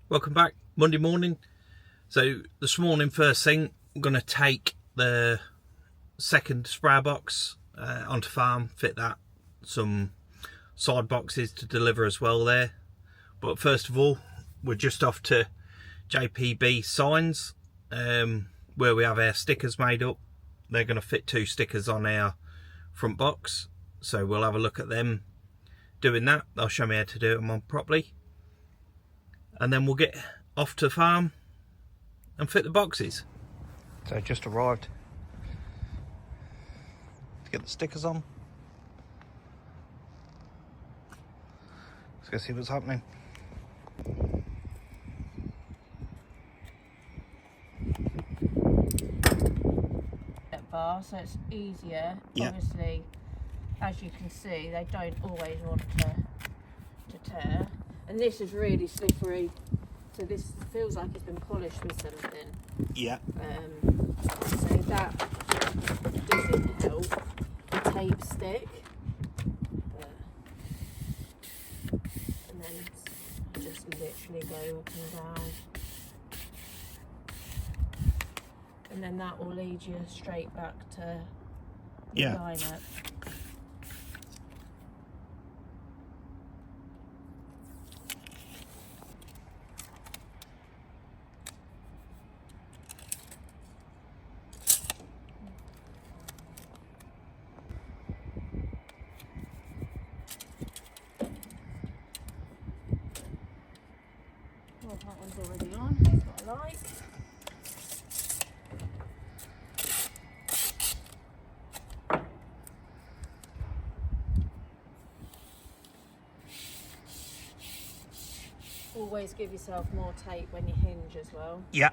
Welcome back. Monday morning. So this morning, first thing, I'm going to take the second sprayer box onto farm, fit that, some side boxes to deliver as well there. But first of all, we're just off to JPB Signs, where we have our stickers made up. They're going to fit 2 stickers on our front box, so we'll have a look at them doing that. They'll show me how to do them on properly, and then we'll get off to the farm and fit the boxes. So just arrived to get the stickers on. Let's go see what's happening. Bar, so it's easier. Yeah. Obviously, as you can see, they don't always want to tear, and this is really slippery, so this feels like it's been polished with something. Yeah. So that doesn't help the tape stick, and then just literally go up and down. And then that will lead you straight back to the lineup. Well, that one's already on, that's what I like. Always give yourself more tape when you hinge as well. Yeah.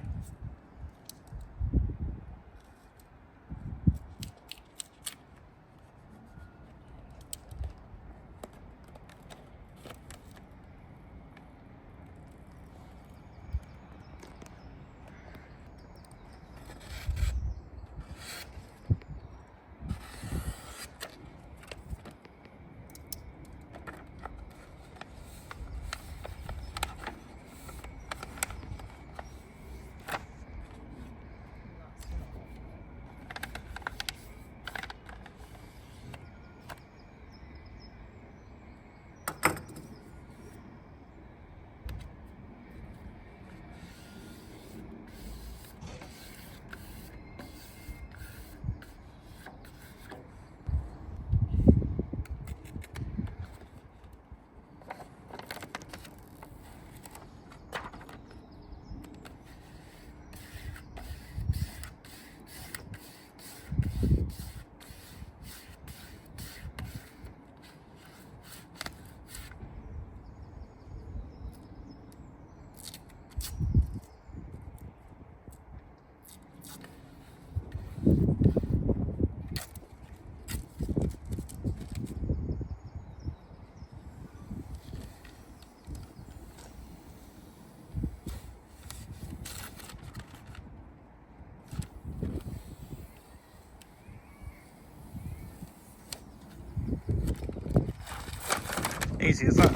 Easy as that.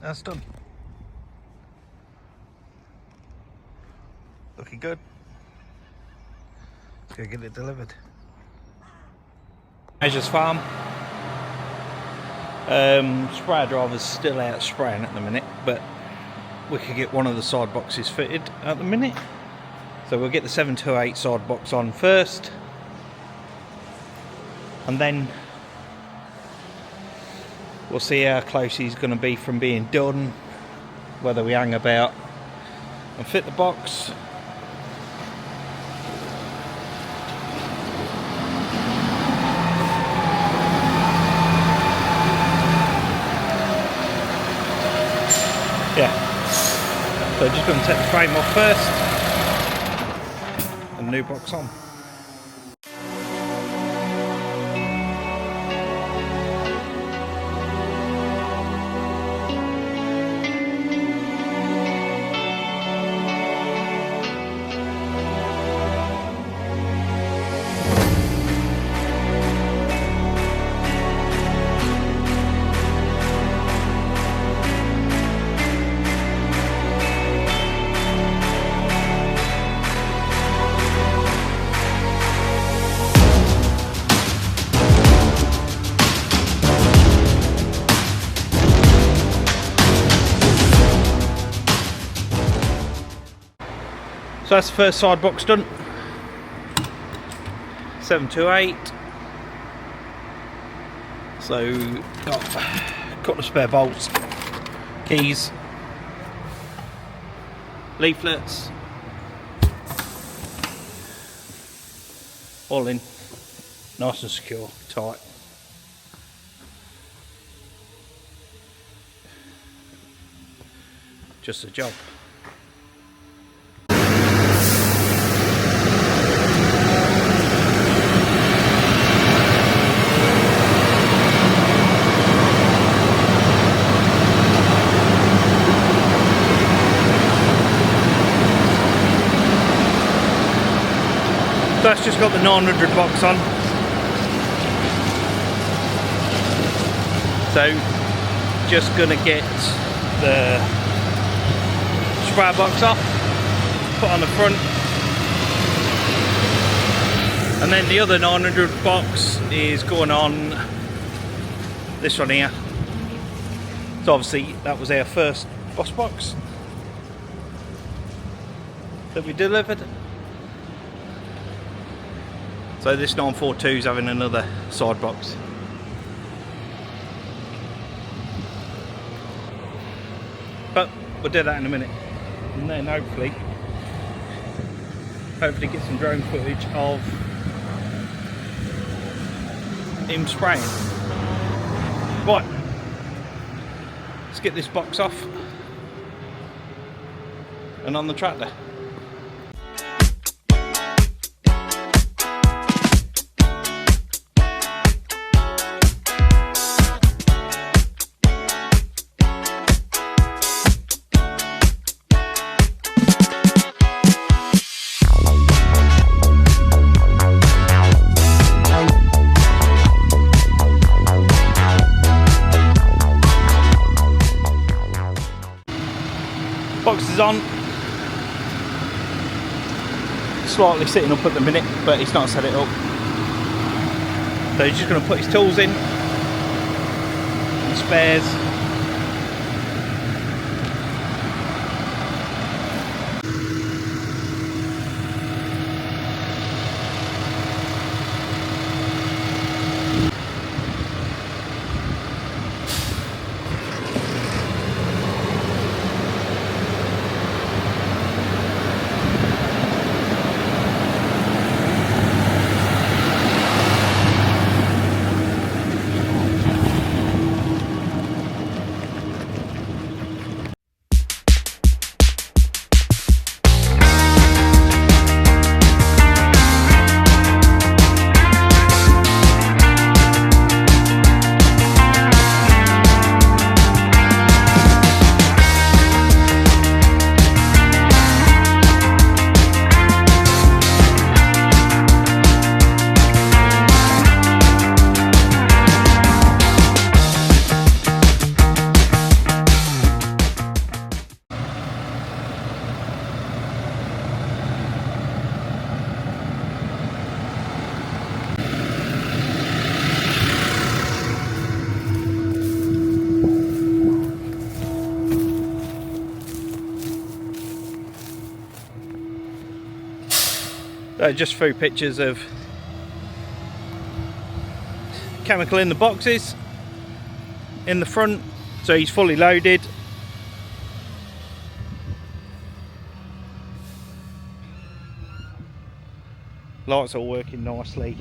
That's done. Looking good. Let's go get it delivered. Measures Farm. Sprayer driver's still out spraying at the minute, but we could get one of the side boxes fitted at the minute. So we'll get the 728 side box on first, and then we'll see how close he's going to be from being done, whether we hang about and fit the box. Yeah, so just going to take the frame off first and the new box on. So that's the first side box done. 728. So got a couple of spare bolts, keys, leaflets, all in nice and secure, tight. Just a job. That's just got the 900 box on. So just gonna get the spray box off, put on the front, and then the other 900 box is going on this one here. So obviously that was our first boss box that we delivered. So this 942 is having another side box. But we'll do that in a minute. And then hopefully get some drone footage of him spraying. Right, let's get this box off and on the tractor. Box is on. Slightly sitting up at the minute, but he's not set it up. So he's just going to put his tools in, and spares. Just through pictures of chemical in the boxes in the front, so he's fully loaded. Lights all working nicely.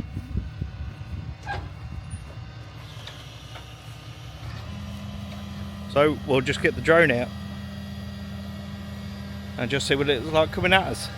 So we'll just get the drone out and just see what it's like coming at us.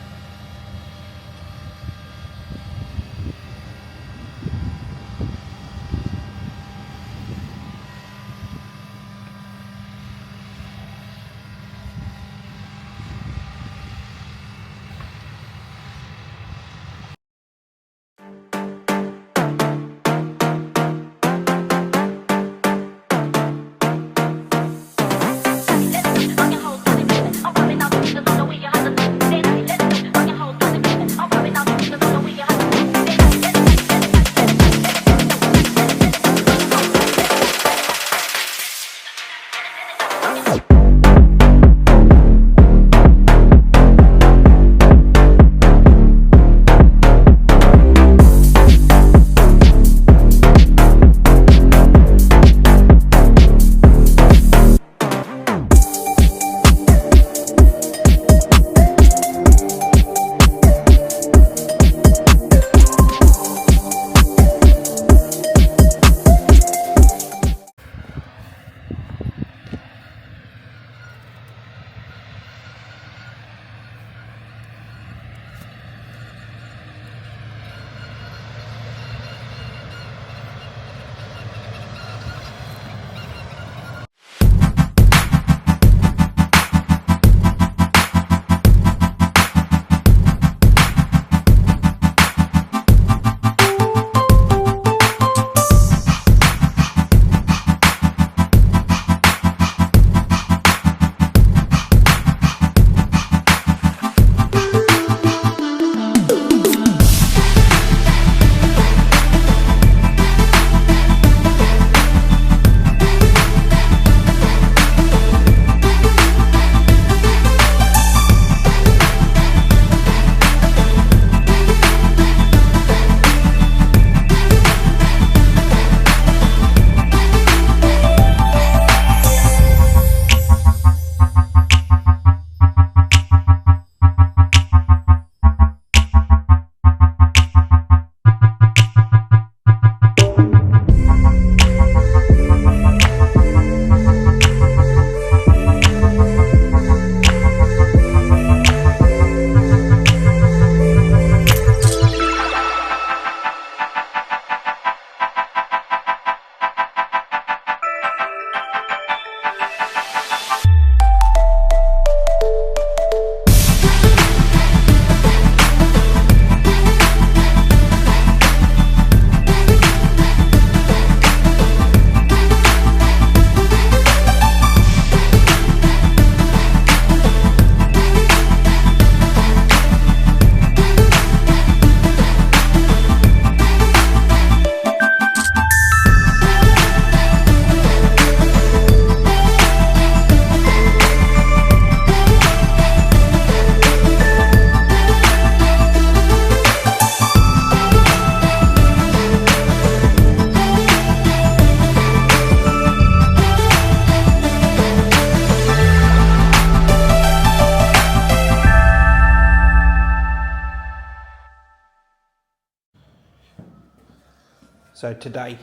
So today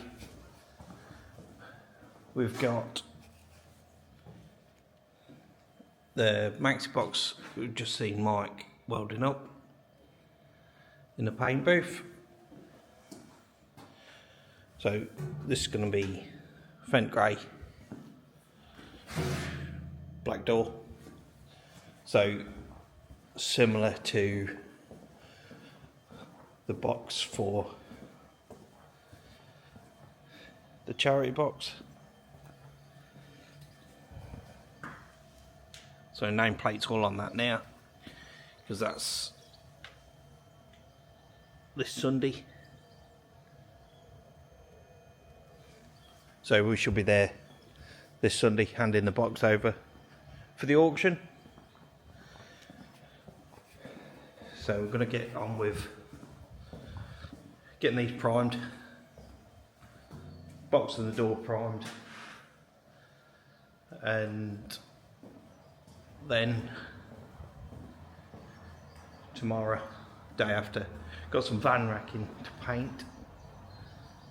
we've got the maxibox we've just seen Mike welding up in the paint booth. So this is going to be Fent grey, black door. So similar to the box for the charity box. So nameplate's all on that now, because that's this Sunday. So we should be there this Sunday handing the box over for the auction. So we're going to get on with getting these primed, box of the door primed, and then tomorrow, day after, got some van racking to paint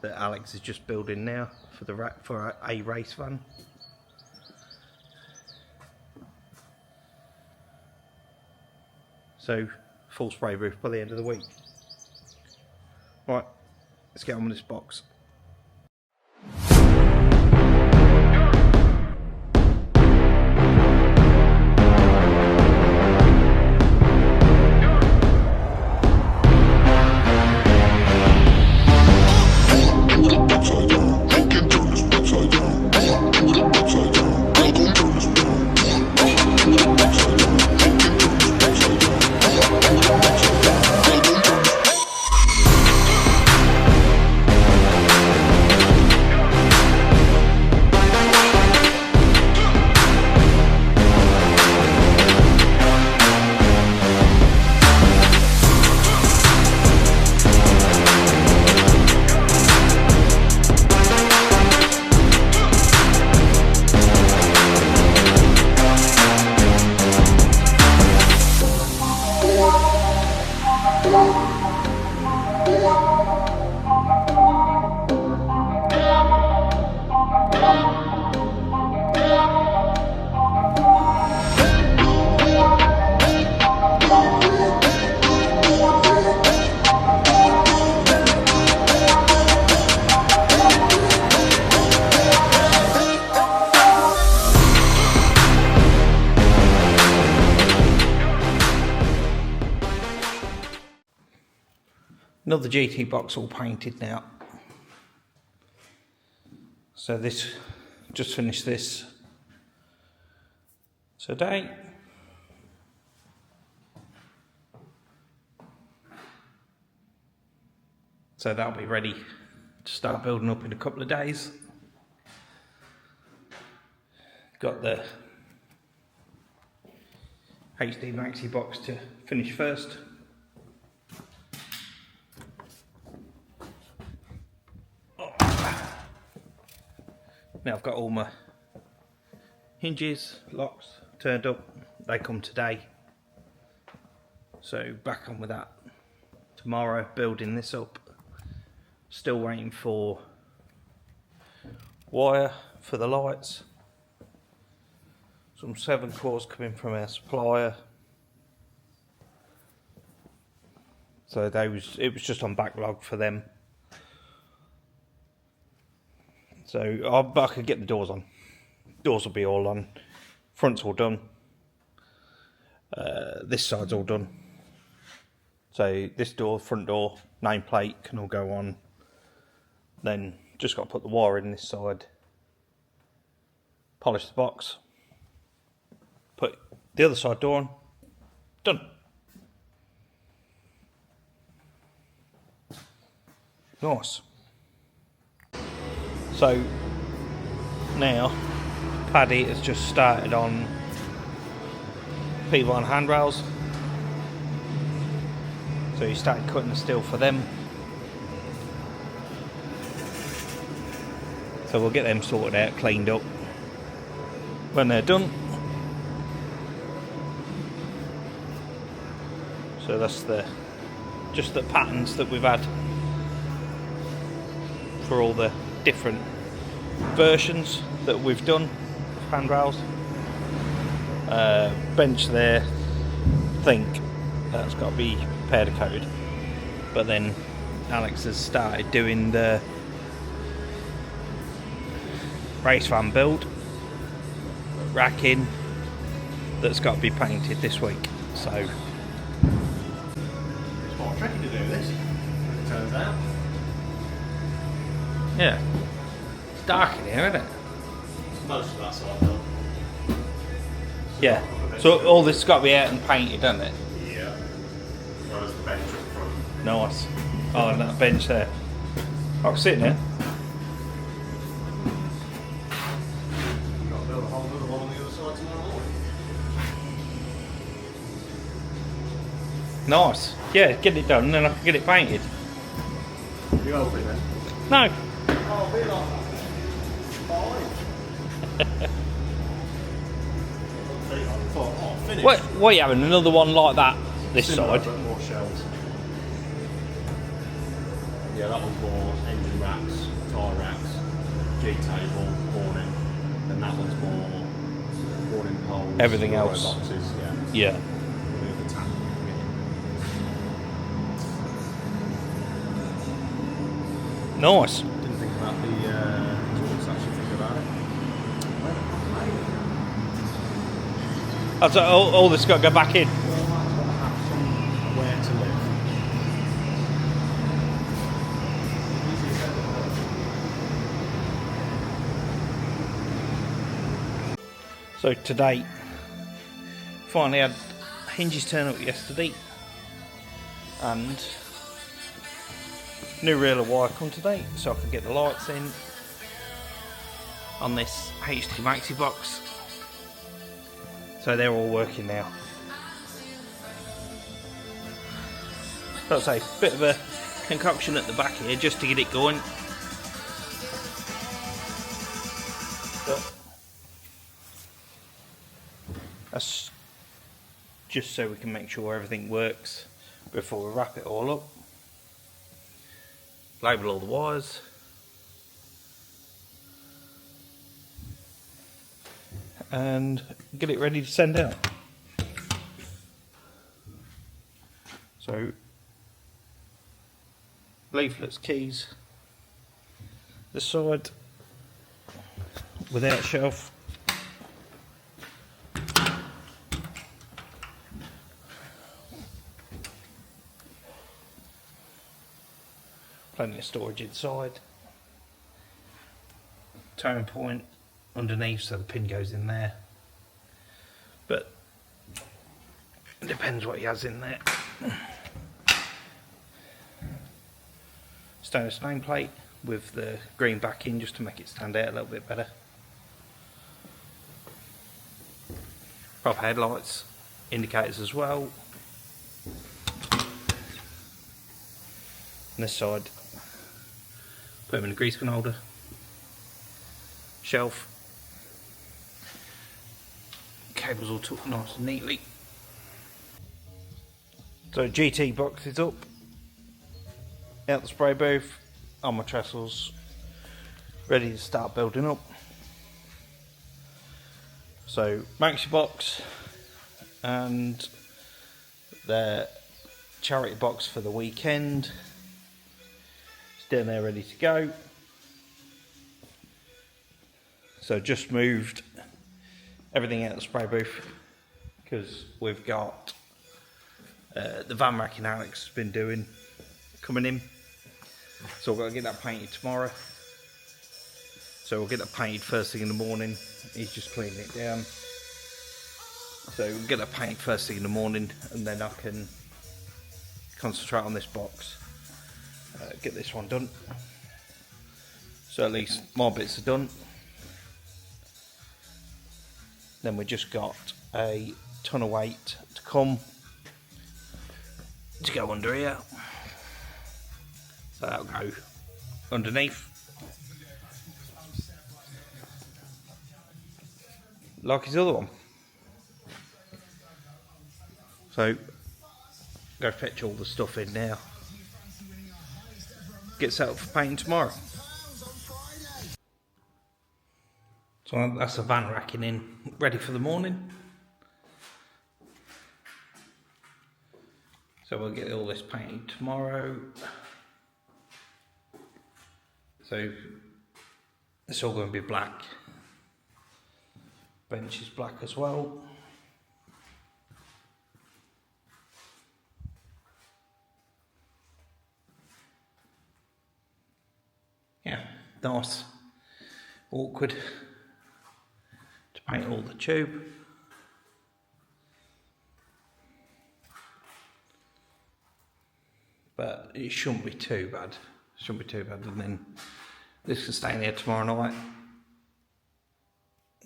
that Alex is just building now for the for a race van. So full spray roof by the end of the week. Right, let's get on with this box. Another GT box all painted now. So this, just finished this today. So that'll be ready to start building up in a couple of days. Got the HD Maxi box to finish first. Now I've got all my hinges, locks turned up. They come today. So back on with that tomorrow, building this up. Still waiting for wire for the lights. Some 7 cores coming from our supplier. So it was just on backlog for them. So I could get the doors on. Doors will be all on. Front's all done. This side's all done. So this door, front door, nameplate can all go on. Then just got to put the wire in this side. Polish the box. Put the other side door on. Done. Nice. So now Paddy has just started on P1 handrails. So he started cutting the steel for them. So we'll get them sorted out, cleaned up. When they're done, so that's just the patterns that we've had for all the different versions that we've done of handrails. Bench there, I think that's got to be powder coated, but then Alex has started doing the race van build racking that's got to be painted this week. So it's quite tricky to do this, it turns out. yeah, it's dark in here, isn't it? Most of that side done. Yeah, so all this has got to be out and painted, hasn't it? Yeah. Whereas the bench up front. Nice. Oh, and that bench there. I can sit in there. You've got to build a whole other one on the other side tomorrow morning. Nice. Yeah, get it done and then I can get it painted. You open then? No. Oh, be like that. Fine. Oh, finished. What are you having? Another one like that this Similar, side? but more shells. Yeah, that one's more engine racks, tyre racks, G-table, awning. And that one's more awning poles. Everything euro else. Boxes, yeah. Yeah. Remove the tank. Nice. Didn't think about the exhaust, actually think about it. That's all this got to go back in. Well, might as well have somewhere to live. So today, finally had hinges turn up yesterday, and new reel of wire come today, so I can get the lights in on this HD maxibox. So they're all working now. Let's say bit of a concoction at the back here just to get it going. But that's just so we can make sure everything works before we wrap it all up. Label all the wires. And get it ready to send out. So, leaflets, keys, this side without shelf. Plenty of storage inside. Towing point underneath so the pin goes in there, but it depends what he has in there. Stainless nameplate with the green backing just to make it stand out a little bit better. Proper headlights, indicators as well. On this side, put them in a grease gun holder, shelf. Cables all tucked nice and neatly. So GT box is up, out the spray booth, on my trestles, ready to start building up. So maxibox and the charity box for the weekend. It's down there ready to go. So just moved everything out of the spray booth because we've got the van racking Alex has been doing coming in, so we've got to get that painted tomorrow. So we'll get that painted first thing in the morning. He's just cleaning it down, so we'll get that painted first thing in the morning, and then I can concentrate on this box, get this one done, so at least my bits are done. Then we just got a ton of weight to come to go under here. So that'll go underneath. Like his other one. So go fetch all the stuff in now. Get set up for painting tomorrow. So that's the van racking in, ready for the morning. So we'll get all this painted tomorrow. So it's all going to be black. Bench is black as well. Yeah, nice. Awkward to paint all the tube. But it shouldn't be too bad. Shouldn't be too bad. And then this can stay in here tomorrow night.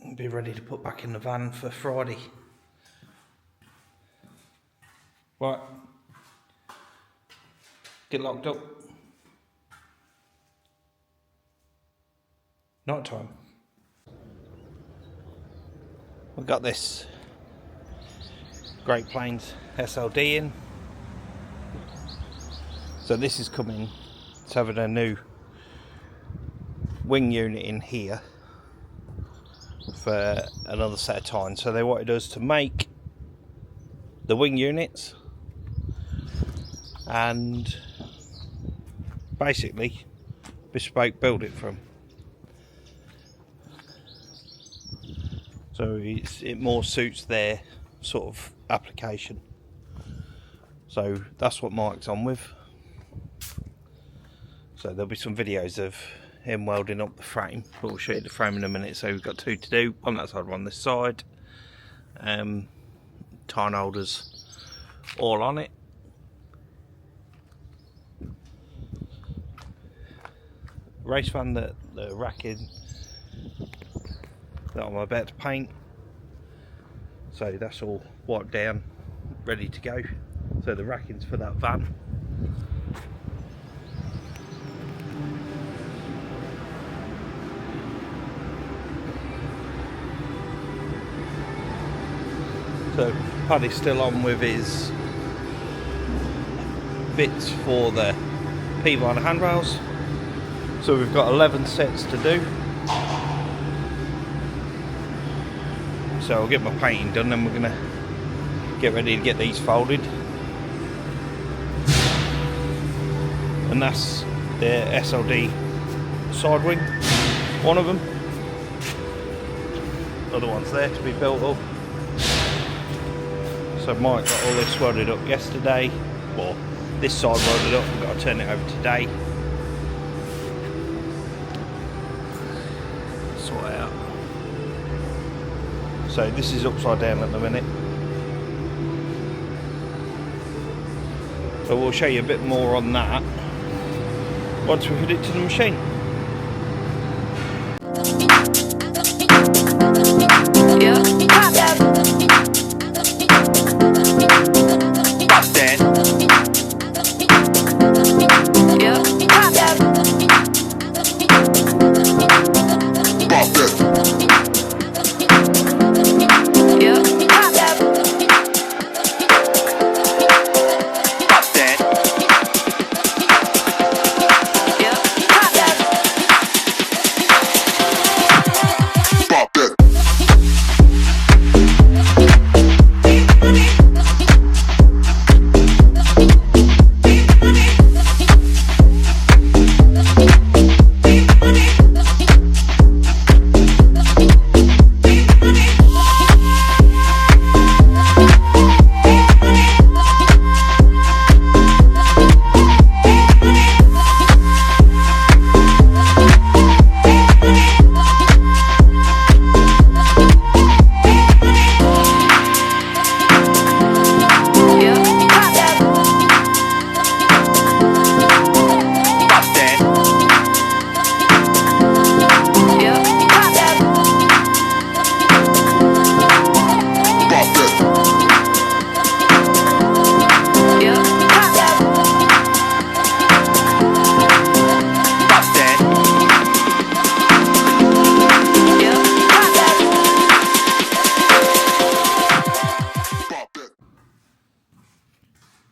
And be ready to put back in the van for Friday. Right. Get locked up. Night time. We've got this Great Plains SLD in. So this is coming, it's having a new wing unit in here for another set of tines. So they wanted us to make the wing units and basically Bespoke build it from. So it more suits their sort of application. So that's what Mike's on with. So there'll be some videos of him welding up the frame, but we'll show you the frame in a minute. So we've got two to do, one that side, one this side. Tine holders all on it. Race van, the racking that I'm about to paint. So that's all wiped down, ready to go. So the racking's for that van. So Paddy's still on with his bits for the P-line handrails. So we've got 11 sets to do. So I'll get my painting done, then we're gonna get ready to get these folded. And that's the SLD side wing, one of them. Other one's there to be built up. So Mike got all this welded up yesterday. Well, this side welded up, we've got to turn it over today. Sort it out. So this is upside down at the minute. So we'll show you a bit more on that once we put it to the machine.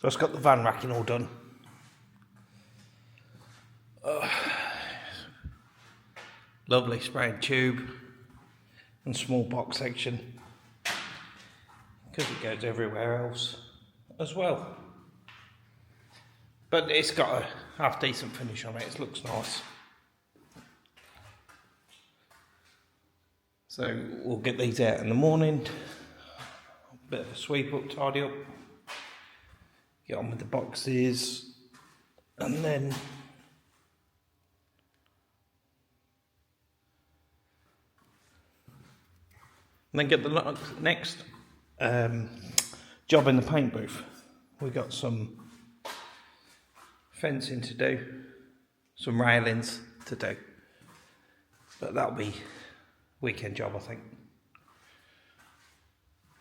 So I've got the van racking all done. Lovely sprayed tube. and small box section, because it goes everywhere else as well. But it's got a half decent finish on it, it looks nice. So we'll get these out in the morning, a bit of a sweep up, tidy up, get on with the boxes, and then get the next job in the paint booth. We got some fencing to do, some railings to do, but that'll be weekend job, I think,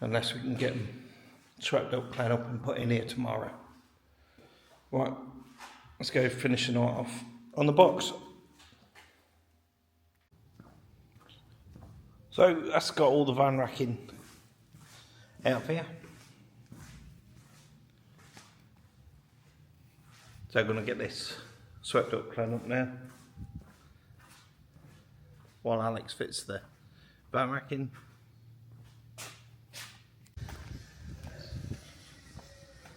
unless we can get them swept up, cleaned up and put in here tomorrow. Right, let's go finish the night off on the box. So that's got all the van racking out here. So I'm going to get this swept up, cleaned up now, while Alex fits the van racking.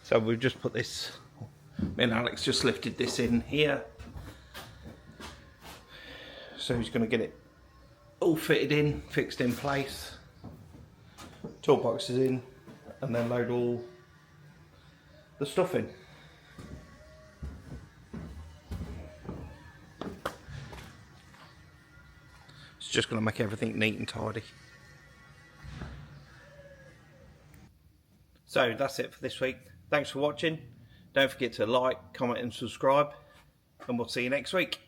So we've just put this, me and Alex just lifted this in here. So he's going to get it all fitted in, fixed in place, toolboxes in, and then load all the stuff in. It's just going to make everything neat and tidy. So that's it for this week. Thanks for watching. Don't forget to like, comment and subscribe, and we'll see you next week.